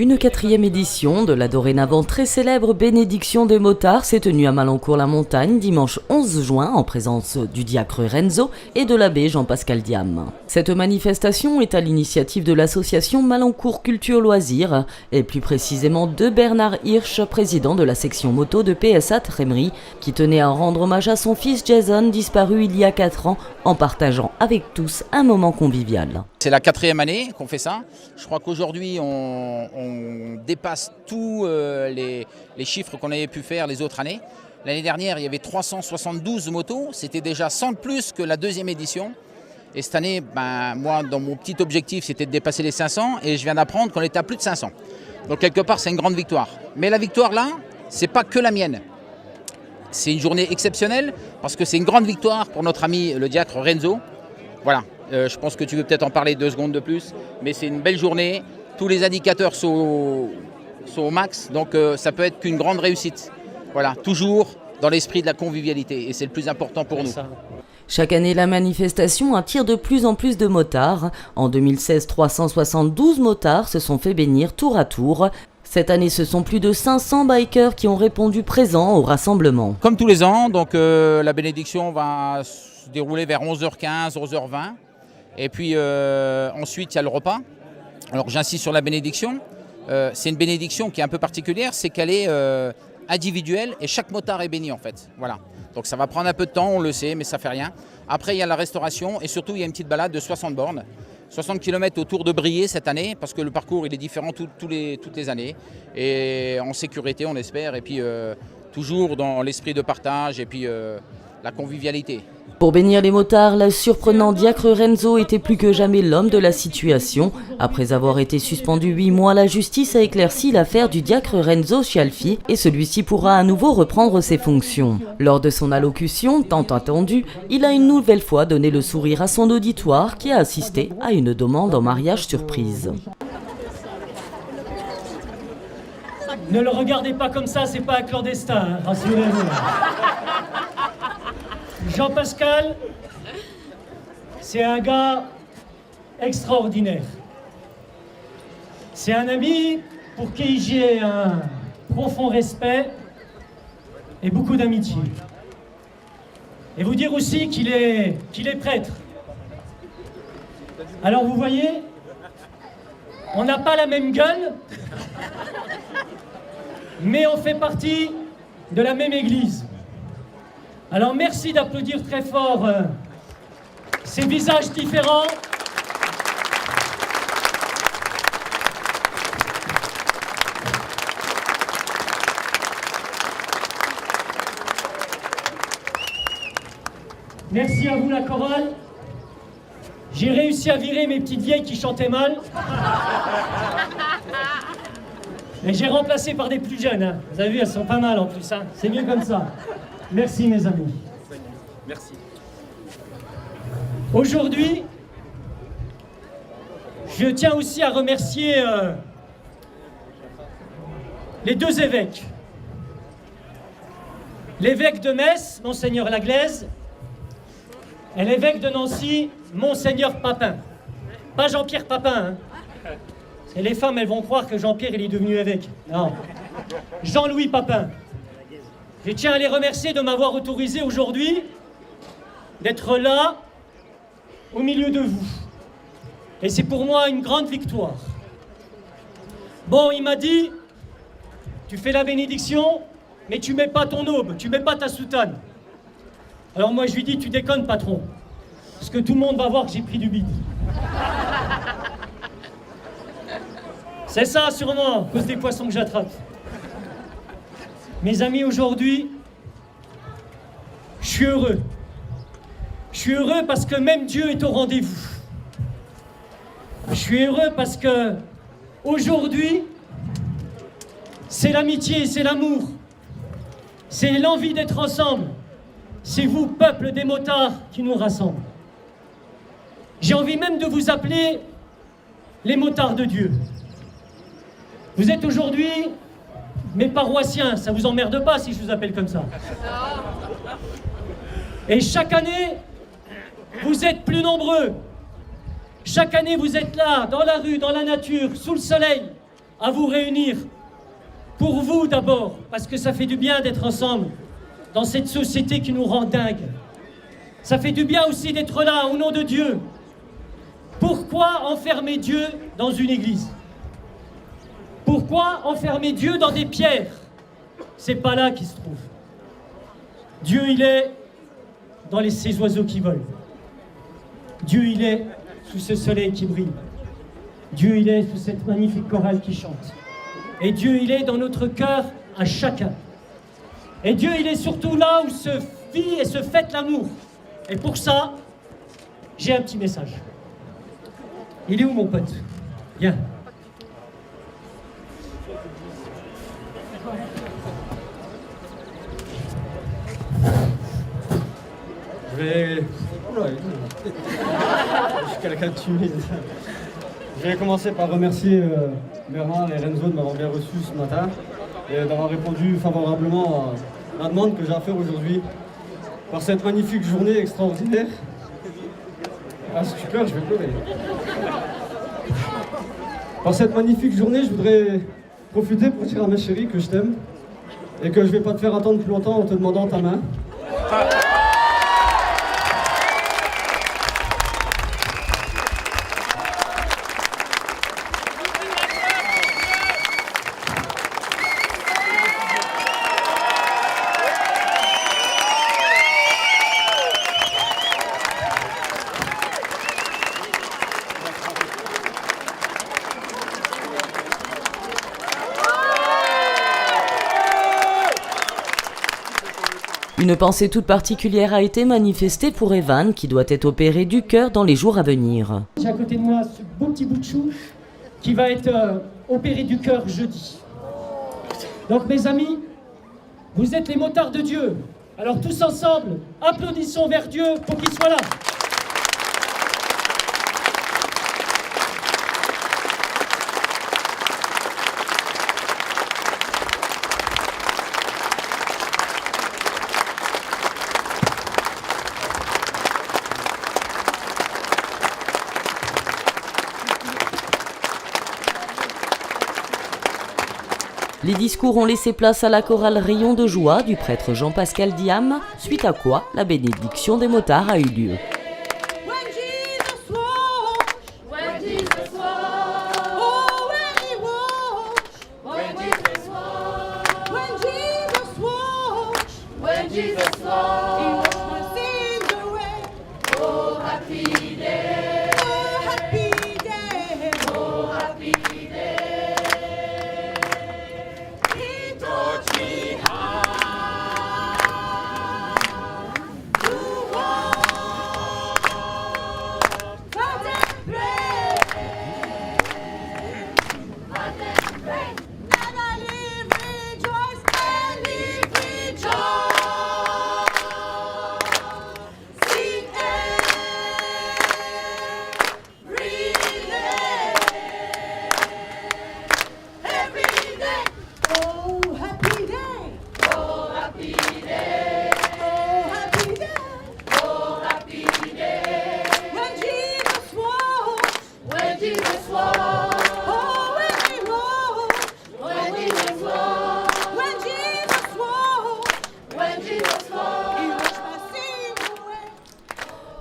Une 4e édition de la dorénavant très célèbre bénédiction des motards s'est tenue à Malancourt-la-Montagne dimanche 11 juin en présence du diacre Renzo et de l'abbé Jean-Pascal Diam. Cette manifestation est à l'initiative de l'association Malancourt Culture Loisirs et plus précisément de Bernard Hirsch, président de la section moto de PSA Trémery, qui tenait à rendre hommage à son fils Jason disparu il y a 4 ans en partageant avec tous un moment convivial. C'est la 4e année qu'on fait ça. Je crois qu'aujourd'hui on dépasse tous les chiffres qu'on avait pu faire les autres années. L'année dernière, il y avait 372 motos, c'était déjà 100 de plus que la 2e édition. Et cette année, moi, dans mon petit objectif, c'était de dépasser les 500 et je viens d'apprendre qu'on était à plus de 500. Donc quelque part, c'est une grande victoire. Mais la victoire là, c'est pas que la mienne. C'est une journée exceptionnelle parce que c'est une grande victoire pour notre ami le diacre Renzo. Voilà, je pense que tu veux peut-être en parler 2 secondes de plus, mais c'est une belle journée. Tous les indicateurs sont au max, donc ça peut être qu'une grande réussite. Voilà, toujours dans l'esprit de la convivialité, et c'est le plus important pour nous. Chaque année, la manifestation attire de plus en plus de motards. En 2016, 372 motards se sont fait bénir tour à tour. Cette année, ce sont plus de 500 bikers qui ont répondu présents au rassemblement. Comme tous les ans, donc la bénédiction va se dérouler vers 11h15, 11h20. Et puis ensuite, il y a le repas. Alors j'insiste sur la bénédiction. C'est une bénédiction qui est un peu particulière, c'est qu'elle est individuelle et chaque motard est béni en fait. Voilà. Donc ça va prendre un peu de temps, on le sait, mais ça fait rien. Après, il y a la restauration et surtout, il y a une petite balade de 60 bornes. 60 km autour de Briey cette année, parce que le parcours il est différent toutes les années. Et en sécurité, on espère, et puis toujours dans l'esprit de partage et puis la convivialité. Pour bénir les motards, le surprenant diacre Renzo était plus que jamais l'homme de la situation. Après avoir été suspendu 8 mois, la justice a éclairci l'affaire du diacre Renzo Scialfi et celui-ci pourra à nouveau reprendre ses fonctions. Lors de son allocution, tant attendue, il a une nouvelle fois donné le sourire à son auditoire qui a assisté à une demande en mariage surprise. Ne le regardez pas comme ça, c'est pas un clandestin, rassurez-vous. Jean-Pascal, c'est un gars extraordinaire. C'est un ami pour qui j'ai un profond respect et beaucoup d'amitié. Et vous dire aussi qu'il est prêtre. Alors vous voyez, on n'a pas la même gueule, mais on fait partie de la même église. Alors merci d'applaudir très fort ces visages différents. Merci à vous la chorale. J'ai réussi à virer mes petites vieilles qui chantaient mal. Et j'ai remplacé par des plus jeunes. Hein. Vous avez vu, elles sont pas mal en plus. Hein. C'est mieux comme ça. Merci mes amis. Merci. Aujourd'hui, je tiens aussi à remercier les 2 évêques. L'évêque de Metz, Monseigneur Laglaise, et l'évêque de Nancy, Monseigneur Papin. Pas Jean-Pierre Papin. Hein. Et les femmes, elles vont croire que Jean-Pierre il est devenu évêque. Non. Jean-Louis Papin. Je tiens à les remercier de m'avoir autorisé aujourd'hui d'être là, au milieu de vous. Et c'est pour moi une grande victoire. Bon, il m'a dit, tu fais la bénédiction, mais tu mets pas ton aube, tu mets pas ta soutane. Alors moi je lui dis, tu déconnes patron, parce que tout le monde va voir que j'ai pris du bide. C'est ça sûrement, à cause des poissons que j'attrape. Mes amis, aujourd'hui, je suis heureux. Je suis heureux parce que même Dieu est au rendez-vous. Je suis heureux parce que aujourd'hui, c'est l'amitié, c'est l'amour, c'est l'envie d'être ensemble. C'est vous, peuple des motards, qui nous rassemble. J'ai envie même de vous appeler les motards de Dieu. Vous êtes aujourd'hui mes paroissiens, ça vous emmerde pas si je vous appelle comme ça. Et chaque année, vous êtes plus nombreux. Chaque année, vous êtes là, dans la rue, dans la nature, sous le soleil, à vous réunir. Pour vous d'abord, parce que ça fait du bien d'être ensemble dans cette société qui nous rend dingues. Ça fait du bien aussi d'être là au nom de Dieu. Pourquoi enfermer Dieu dans une église? Pourquoi enfermer Dieu dans des pierres? C'est pas là qu'il se trouve. Dieu, il est dans ces oiseaux qui volent. Dieu, il est sous ce soleil qui brille. Dieu, il est sous cette magnifique chorale qui chante. Et Dieu, il est dans notre cœur à chacun. Et Dieu, il est surtout là où se vit et se fête l'amour. Et pour ça, j'ai un petit message. Il est où mon pote? Viens. Je vais... Oula, je suis quelqu'un de timide. Je vais commencer par remercier Bernard et Renzo de m'avoir bien reçu ce matin et d'avoir répondu favorablement à la demande que j'ai à faire aujourd'hui par cette magnifique journée extraordinaire. Ah, si tu pleures, je vais pleurer. Par cette magnifique journée, je voudrais profiter pour dire à ma chérie que je t'aime et que je vais pas te faire attendre plus longtemps en te demandant ta main. Une pensée toute particulière a été manifestée pour Evan, qui doit être opéré du cœur dans les jours à venir. J'ai à côté de moi ce beau petit bout de chou qui va être opéré du cœur jeudi. Donc mes amis, vous êtes les motards de Dieu. Alors tous ensemble, applaudissons vers Dieu pour qu'il soit là. Les discours ont laissé place à la chorale Rayon de joie du prêtre Jean-Pascal Diam, suite à quoi la bénédiction des motards a eu lieu.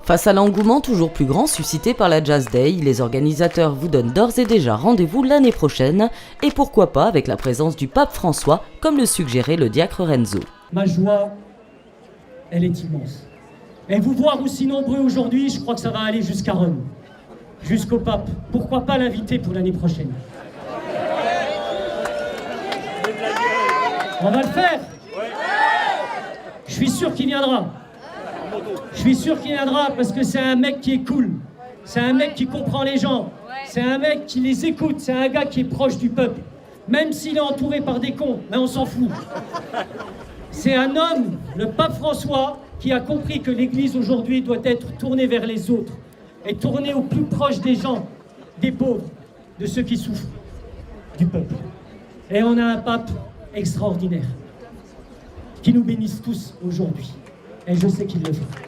Face à l'engouement toujours plus grand suscité par la Jazz Day, les organisateurs vous donnent d'ores et déjà rendez-vous l'année prochaine, et pourquoi pas avec la présence du pape François, comme le suggérait le diacre Renzo. Ma joie, elle est immense. Et vous voir aussi nombreux aujourd'hui, je crois que ça va aller jusqu'à Rome, jusqu'au pape. Pourquoi pas l'inviter pour l'année prochaine? On va le faire. Je suis sûr qu'il viendra. Je suis sûr qu'il viendra parce que c'est un mec qui est cool. C'est un mec qui comprend les gens. C'est un mec qui les écoute. C'est un gars qui est proche du peuple. Même s'il est entouré par des cons, mais on s'en fout. C'est un homme, le pape François, qui a compris que l'Église aujourd'hui doit être tournée vers les autres et tournée au plus proche des gens, des pauvres, de ceux qui souffrent, du peuple. Et on a un pape extraordinaire qui nous bénisse tous aujourd'hui. Et je sais qu'il le fait.